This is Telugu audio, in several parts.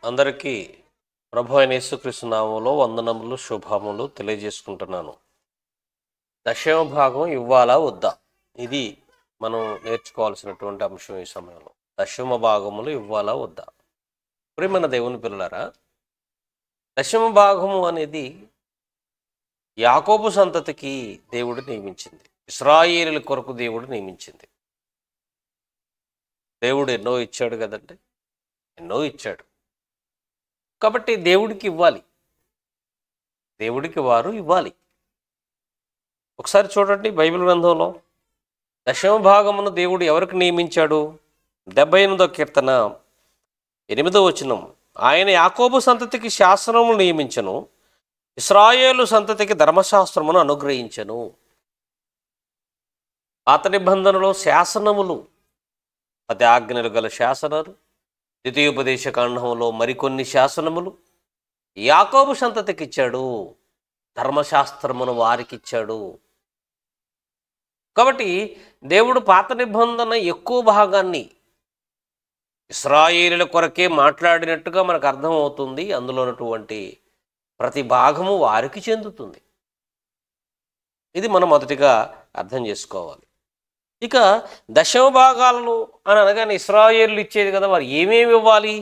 అందరికీ ప్రభు అయిన యేసుక్రీస్తు నామములో వందనములు శుభములు తెలియజేసుకుంటున్నాను. దశమ భాగం ఇవ్వాలా వద్దా, ఇది మనం నేర్చుకోవాల్సినటువంటి అంశం. ఈ సమయంలో దశమ భాగములు ఇవ్వాలా వద్దా. ప్రియమైన దేవుని పిల్లలారా, దశమ భాగము అనేది యాకోబు సంతతికి దేవుడు నియమించింది, ఇశ్రాయేలుల కొరకు దేవుడు నియమించింది. దేవుడు ఎన్నో ఇచ్చాడు కదండి, ఎన్నో ఇచ్చాడు. కాబట్టి దేవుడికి ఇవ్వాలి, దేవుడికి వారు ఇవ్వాలి. ఒకసారి చూడండి బైబిల్ గ్రంథంలో దశమ భాగమును దేవుడు ఎవరికి నియమించాడు? 78వ కీర్తన 8వ వచనం, ఆయన యాకోబు సంతతికి శాసనములు నియమించను, ఇశ్రాయేలు సంతతికి ధర్మశాస్త్రమును అనుగ్రహించను. పాత నిబంధనలో శాసనములు 10 ఆజ్ఞలు గల శాసనాలు, ద్వితీయోపదేశ కాండంలో మరికొన్ని శాసనములు యాకోబు సంతతికి ఇచ్చాడు, ధర్మశాస్త్రమును వారికి ఇచ్చాడు. కాబట్టి దేవుడు పాత నిబంధన ఎక్కువ భాగాన్ని ఇశ్రాయేలుల కొరకే మాట్లాడినట్టుగా మనకు అర్థమవుతుంది. అందులో ఉన్నటువంటి ప్రతి భాగము వారికి చెందుతుంది. ఇది మనం మొదటిగా అర్థం చేసుకోవాలి. ఇక దశమ భాగాలను అని అనగానే ఇశ్రాయేలు ఇచ్చేది కదా, వారు ఏమేమి ఇవ్వాలి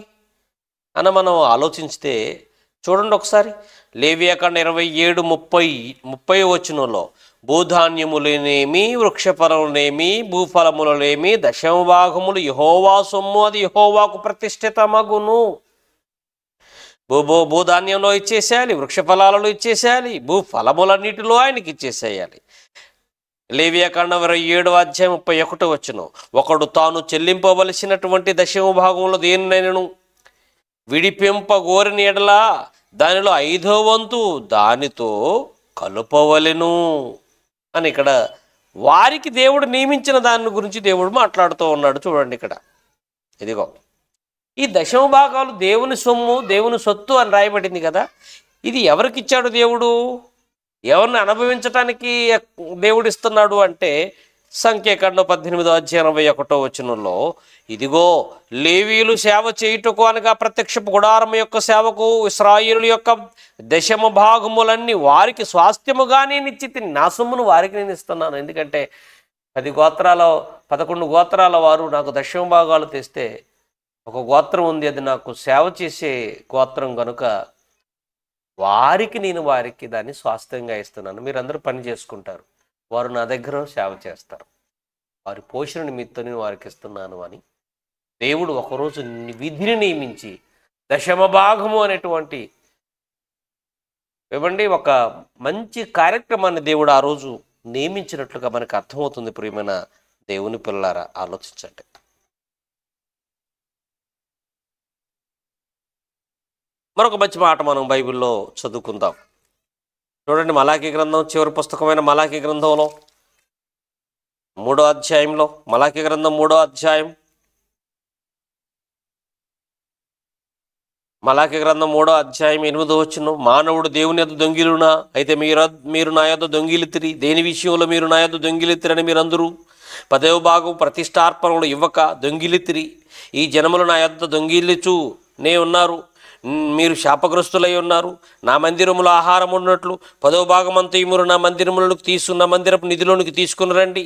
అని మనం ఆలోచిస్తే చూడండి ఒకసారి. లేవియాకాండం 27:30 వచనంలో భూధాన్యములనేమి, వృక్షఫలములనేమి, భూఫలములనేమి దశమ భాగములు యెహోవా సొమ్ము, అది యెహోవాకు ప్రతిష్ఠితమగును. భూధాన్యంలో ఇచ్చేసేయాలి, వృక్షఫలాలలో ఇచ్చేసేయాలి, భూఫలములన్నిటిలో ఆయనకి ఇచ్చేసేయాలి. లేవియాకాండం 27:31 వచనం, ఒకడు తాను చెల్లింపవలసినటువంటి దశమ భాగంలో దేనినైనను విడిపింపగోరిన ఎడల దానిలో 5వ వంతు దానితో కలుపవలెను అని ఇక్కడ వారికి దేవుడు నియమించిన దాని గురించి దేవుడు మాట్లాడుతూ ఉన్నాడు. చూడండి ఇక్కడ, ఇదిగో ఈ దశమ భాగాలు దేవుని సొమ్ము, దేవుని సొత్తు అని రాయబడింది కదా. ఇది ఎవరికి ఇచ్చాడు దేవుడు? ఎవరిని అనుభవించటానికి దేవుడు ఇస్తున్నాడు అంటే సంఖ్యాకాండం 18:81 వచనంలో, ఇదిగో లేవీయులు సేవ చేయుటకు అనగా ప్రత్యక్షపు గుడారము యొక్క సేవకు ఇశ్రాయేలు యొక్క దశమ భాగములన్నీ వారికి స్వాస్థ్యముగానే నిశ్చితి, నా సొమ్మును వారికి నేను ఇస్తున్నాను. ఎందుకంటే 11 గోత్రాల వారు నాకు దశమ భాగాలు తెస్తే, ఒక గోత్రం ఉంది అది నాకు సేవ చేసే గోత్రం కనుక వారికి దాన్ని స్వాస్థ్యంగా ఇస్తున్నాను. మీరందరూ పని చేసుకుంటారు, వారు నా దగ్గర సేవ చేస్తారు, వారి పోషణ నిమిత్తం నేను వారికి ఇస్తున్నాను అని దేవుడు ఒకరోజు విధిని నియమించి దశమ భాగము అనేటువంటి ఇవ్వండి ఒక మంచి కార్యక్రమాన్ని దేవుడు ఆ రోజు నియమించినట్లుగా మనకు అర్థమవుతుంది. ప్రియమైన దేవుని పిల్లారా, ఆలోచించండి. మరొక మంచి మాట మనం బైబిల్లో చదువుకుందాం. చూడండి, మలాకీ గ్రంథం చివరి పుస్తకమైన మలాకీ గ్రంథంలో 3వ అధ్యాయంలో, మలాకీ గ్రంథం 3వ అధ్యాయం, మలాకీ గ్రంథం 3వ అధ్యాయం 8వ వచనం, మానవుడు దేవుని యొద్ద దొంగిలునా? అయితే మీరు నా యొద్ద దొంగిలితిరి. దేని విషయంలో మీరు నా యొద్ద దొంగిలితిరని మీరందరూ 10వ భాగం ప్రతిష్టార్పణలు ఇవ్వక దొంగిలితిరి. ఈ జనములు నా యొద్ద దొంగిలిచునే ఉన్నారు, మీరు శాపగ్రస్తులై ఉన్నారు. నా మందిరములో ఆహారం ఉన్నట్లు 10వ భాగం అంతయు నా మందిరములకు తీసుకున్న మందిరపు నిధిలోనికి తీసుకుని రండి.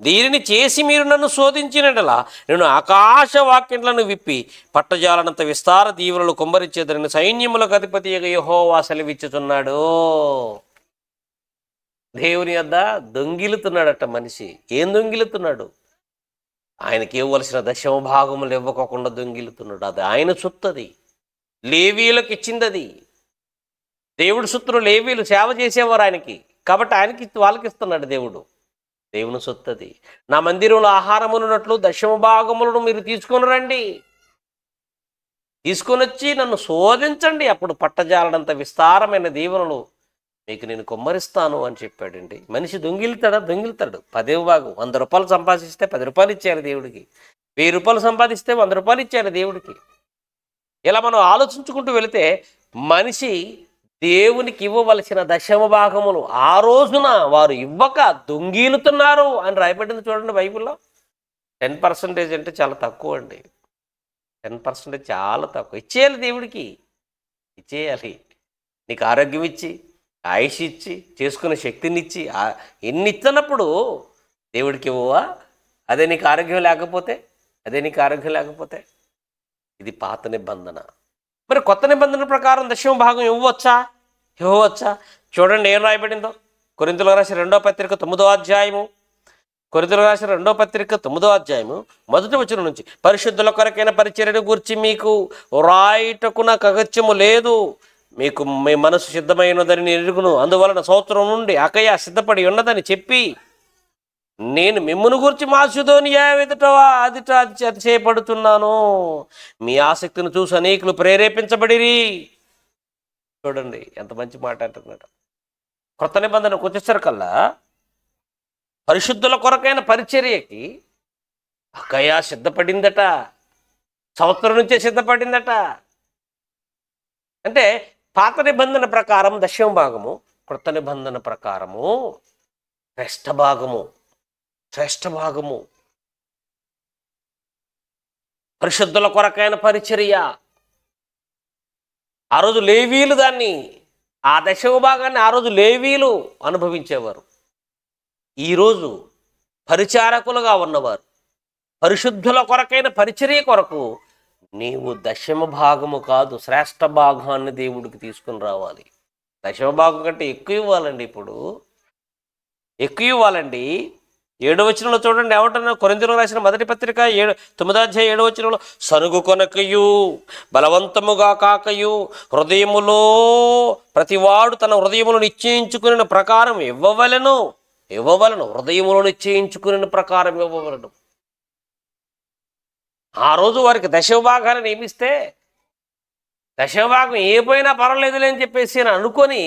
దీనిని చేసి మీరు నన్ను శోధించినట్లా నేను ఆకాశ వాక్యలను విప్పి పట్టజాలనంత విస్తార దీవులను కుమ్మరించేదని సైన్యములకు అధిపతి యెహోవా సెలవిచ్చుతున్నాడు. దేవుని యొద్ద దొంగిలుతున్నాడట మనిషి. ఏం దొంగిలుతున్నాడు? ఆయనకి ఇవ్వవలసిన దశమ భాగములు ఇవ్వకోకుండా దొంగిలుతున్నాడు. అది ఆయన సొత్తది, లేవీయులకు ఇచ్చింది. అది దేవుడి సొత్తును లేవీయులు సేవ చేసేవారు ఆయనకి, కాబట్టి ఆయనకి వాళ్ళకి ఇస్తున్నాడు దేవుడు. దేవుని సొత్తది. నా మందిరంలో ఆహారం ఉన్నట్లు దశమ భాగములను మీరు తీసుకొని రండి, తీసుకొని వచ్చి నన్ను శోధించండి, అప్పుడు పట్టజాలనంత విస్తారమైన దీవెనలు మీకు నేను కుమ్మరిస్తాను అని చెప్పాడండి. మనిషి దొంగిలుతాడు. 10వ భాగం 100 రూపాయలు సంపాదిస్తే 10 రూపాయలు ఇచ్చారు దేవుడికి, 1000 రూపాయలు సంపాదిస్తే 100 రూపాయలు ఇచ్చారు దేవుడికి. ఇలా మనం ఆలోచించుకుంటూ వెళితే మనిషి దేవునికి ఇవ్వవలసిన దశమ భాగములు ఆ రోజున వారు ఇవ్వక దొంగిలుతున్నారు అని రాయబడింది. చూడండి బైబిల్లో 10% అంటే చాలా తక్కువ అండి. 10% చాలా తక్కువ. ఇచ్చేయాలి దేవుడికి, ఇచ్చేయాలి. నీకు ఆరోగ్యం ఇచ్చి, ఆయుష్ ఇచ్చి, చేసుకునే శక్తినిచ్చి, ఎన్ని ఇచ్చినప్పుడు దేవుడికి ఇవ్వవా? అదే నీకు ఆరోగ్యం లేకపోతే, ఇది పాత నిబంధన. మరి కొత్త నిబంధన ప్రకారం దశమ భాగం ఇవ్వవచ్చా? చూడండి ఏం రాయబడిందో. కొరింథీయులకు రాసిన 2వ పత్రిక 9వ అధ్యాయము, కొరింథీయులకు రాసిన 2వ పత్రిక 9వ అధ్యాయము 1వ వచనం నుంచి, పరిశుద్ధుల కొరకైన పరిచర్యను గూర్చి మీకు రాయుటకు నాకు అగత్యము లేదు, మీకు మీ మనసు సిద్ధమైనదని నేను ఎరుగును, అందువలన సంవత్సరం నుండి అకయ సిద్ధపడి ఉన్నదని చెప్పి నేను మిమ్మును గురించి మాసిదోనియా ఎదుట అతిశయపడుతున్నాను. మీ ఆసక్తిని చూసి అనేకులు ప్రేరేపించబడిరి. చూడండి ఎంత మంచి మాట అంటున్నాడు. కొత్త నిబంధనకు వచ్చేసరికల్లా పరిశుద్ధుల కొరకైన పరిచర్యకి అకయ సిద్ధపడిందట, సంవత్సరం నుంచే సిద్ధపడిందట. అంటే పాత నిబంధన ప్రకారం దశమ భాగము, కొత్త నిబంధన ప్రకారము శ్రేష్ఠ భాగము. పరిశుద్ధుల కొరకైన పరిచర్య. ఆ రోజు లేవీలు దాన్ని, ఆ దశమ భాగాన్ని ఆ రోజు లేవీలు అనుభవించేవారు. ఈరోజు పరిచారకులుగా ఉన్నవారు పరిశుద్ధుల కొరకైన పరిచర్య కొరకు నీవు దశమ భాగము కాదు, శ్రేష్ఠ భాగాన్ని దేవుడికి తీసుకుని రావాలి. దశమ భాగం కంటే ఎక్కువ ఇవ్వాలండి. ఇప్పుడు ఎక్కువ ఇవ్వాలండి. 7వ వచనంలో చూడండి ఏమంటున్నా. కొరింథీయులకు రాసిన 1వ పత్రిక 9వ అధ్యాయం 7వ వచనంలో, సనుగు కొనకయు బలవంతముగా కాకయు హృదయములో ప్రతివాడు తన హృదయములు నిశ్చయించుకుని ప్రకారం ఇవ్వవలెను. హృదయములో నిశ్చయించుకుని ప్రకారం ఇవ్వవలెను. ఆ రోజు వారికి దశమ భాగాన్ని నియమిస్తే దశమ భాగం ఏ పోయినా పర్వాలేదులే అని చెప్పేసి అని అనుకొని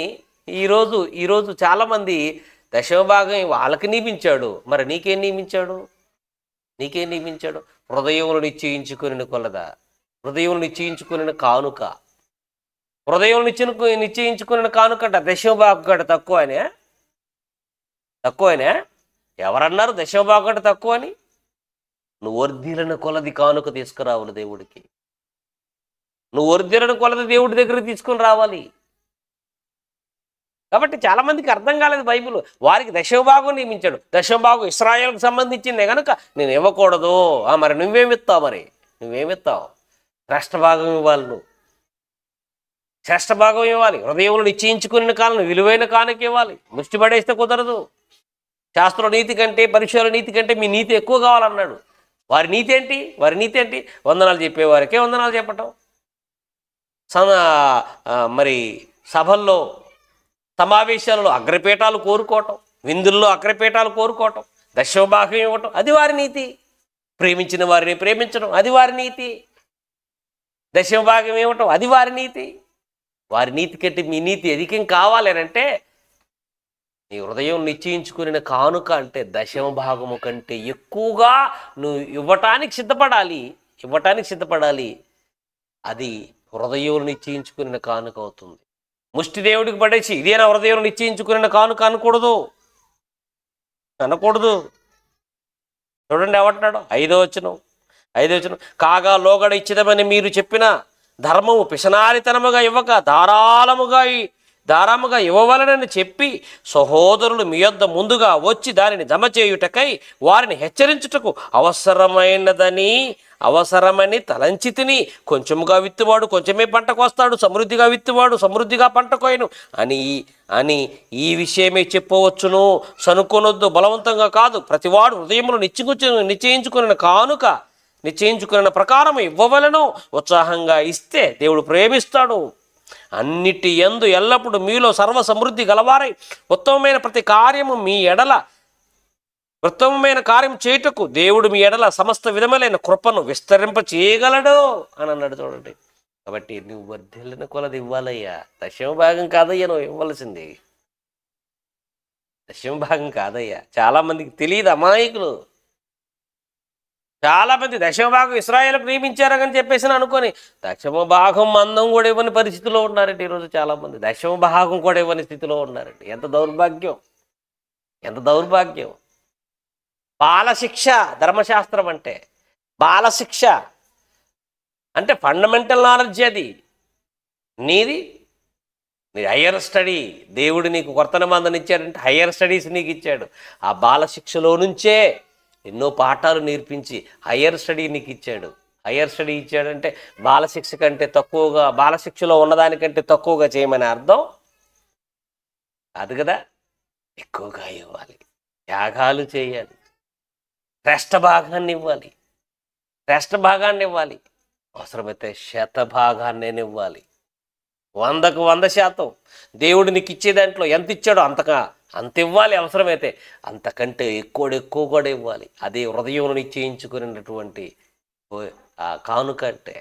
ఈరోజు చాలామంది దశమ భాగం వాళ్ళకి నియమించాడు. మరి నీకేం నియమించాడు? హృదయములు నిశ్చయించుకుని కొలదా, హృదయం నిశ్చయించుకుని కానుక, నిశ్చయించుకుని కానుకంట దశమ భాగం కంటే తక్కువనే. ఎవరన్నారు దశమ భాగం కంటే తక్కువ అని? నువ్వు వర్ధిల్లిన కొలది కానుక తీసుకురావాలి దేవుడికి. నువ్వు వర్ధిల్లిన కొలది దేవుడి దగ్గరికి తీసుకుని రావాలి. కాబట్టి చాలామందికి అర్థం కాలేదు బైబిల్. వారికి దశమ భాగం నియమించాడు. దశమ భాగం ఇశ్రాయేలుకు సంబంధించిందే కనుక నేను ఇవ్వకూడదు. మరి నువ్వేమిస్తావు? శ్రేష్ఠ భాగం ఇవ్వాలి. నువ్వు శ్రేష్ఠ భాగం ఇవ్వాలి. హృదయంలో నిశ్చయించుకున్న కాలం విలువైన కానుక ఇవ్వాలి. ముష్టి పడేస్తే కుదరదు. శాస్త్ర నీతి కంటే, పరిశీలన నీతి కంటే మీ నీతి ఎక్కువ కావాలన్నాడు. వారి నీతి ఏంటి? వందనాలు చెప్పేవారికే వందనాలు చెప్పటం, మరి సభల్లో సమావేశాలలో అగ్రపీఠాలు కోరుకోవటం, విందుల్లో అగ్రపీఠాలు కోరుకోవటం, దశమ భాగం ఇవ్వటం, అది వారి నీతి. ప్రేమించిన వారిని ప్రేమించడం, అది వారి నీతి. దశమ భాగం ఇవ్వటం, అది వారి నీతి. వారి నీతి కంటే మీ నీతి అధికం కావాలి అంటే నీ హృదయం నిశ్చయించుకుని కానుక అంటే దశమ భాగము కంటే ఎక్కువగా నువ్వు ఇవ్వటానికి సిద్ధపడాలి. అది హృదయం నిశ్చయించుకుని కానుక అవుతుంది. ముష్టి దేవుడికి పడేసి ఇదేనా హృదయం నిశ్చయించుకుని కానుక అనకూడదు. చూడండి ఏమంటున్నాడు 5వ వచనం. కాగా లోగడ ఇచ్చిదమని మీరు చెప్పిన ధర్మము పిశనారితనముగా ఇవ్వక ధారాముగా ఇవ్వవలనని చెప్పి సహోదరులు మీ యొద్ద ముందుగా వచ్చి దానిని జమ చేయుటకై వారిని హెచ్చరించుటకు అవసరమని తలంచి తిని, కొంచెముగా విత్తువాడు కొంచెమే పంటకు వస్తాడు, సమృద్ధిగా విత్తువాడు సమృద్ధిగా పంట కోయను అని ఈ విషయమే చెప్పవచ్చును. సనుకొనొద్దు, బలవంతంగా కాదు, ప్రతివాడు హృదయములు నిశ్చయించుకున్న ప్రకారం ఇవ్వవలను. ఉత్సాహంగా ఇస్తే దేవుడు ప్రేమిస్తాడు. అన్నిటి యందు ఎల్లప్పుడు మీలో సర్వ సమృద్ధి గలవారై ఉత్తమమైన కార్యం చేయుటకు దేవుడు మీ ఎడల సమస్త విధములైన కృపను విస్తరింప చేయగలడు అని అన్నాడు. చూడండి, కాబట్టి నువ్వు వర్ధిల్లిన కొలది ఇవ్వాలయ్యా. దశమ భాగం కాదయ్యా నువ్వు ఇవ్వాల్సింది. దశమ భాగం కాదయ్యా. చాలామందికి తెలియదు, అమాయకులు. చాలామంది దశమ భాగం ఇశ్రాయేలుకు నియమించారని చెప్పేసి అనుకొని దశమ భాగం మందం కూడా ఇవ్వని పరిస్థితిలో ఉన్నారండి. ఈరోజు చాలామంది దశమ భాగం కూడా ఇవ్వని స్థితిలో ఉన్నారండి. ఎంత దౌర్భాగ్యం. బాలశిక్ష ధర్మశాస్త్రం అంటే బాలశిక్ష. అంటే ఫండమెంటల్ నాలెడ్జ్ అది నీది. నీ హయ్యర్ స్టడీ, దేవుడు నీకు కొత్త నిబంధన ఇచ్చాడంటే హయ్యర్ స్టడీస్ నీకు ఇచ్చాడు. ఆ బాలశిక్షలో నుంచే ఎన్నో పాఠాలు నేర్పించి హయ్యర్ స్టడీ నీకు ఇచ్చాడు. హయ్యర్ స్టడీ ఇచ్చాడంటే బాలశిక్ష కంటే తక్కువగా, బాలశిక్షలో ఉన్నదానికంటే తక్కువగా చేయమని అర్థం కాదు కదా. ఎక్కువగా ఇవ్వాలి, త్యాగాలు చేయాలి, శ్రేష్ఠ భాగాన్ని ఇవ్వాలి, శ్రేష్ఠ భాగాన్ని ఇవ్వాలి, అవసరమైతే శతభాగాన్ని ఇవ్వాలి. 100కు 100%. దేవుడు నీకు ఇచ్చే దాంట్లో ఎంత ఇచ్చాడో అంత ఇవ్వాలి. అవసరమైతే అంతకంటే ఎక్కువ కూడా ఇవ్వాలి. అదే హృదయంలో నిశ్చయించుకున్నటువంటి ఆ కానుక అంటే,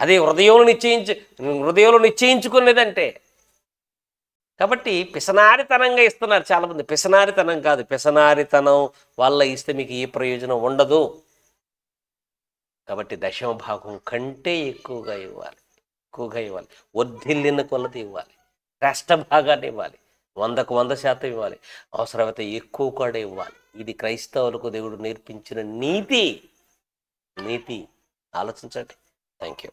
అదే హృదయంలో నిశ్చయించుకునేదంటే. కాబట్టి పిసనారితనంగా ఇస్తున్నారు చాలామంది. పిసనారితనం కాదు, పిసనారితనం వల్ల ఇస్తే మీకు ఏ ప్రయోజనం ఉండదు. కాబట్టి 10వ భాగం కంటే ఎక్కువగా ఇవ్వాలి, వర్ధిల్లిన కొలది ఇవ్వాలి, శ్రేష్ఠ భాగాన్ని ఇవ్వాలి, 100కు 100% ఇవ్వాలి, అవసరమైతే ఎక్కువ కూడా ఇవ్వాలి. ఇది క్రైస్తవులకు దేవుడు నేర్పించిన నీతి. ఆలోచించండి. Thank you.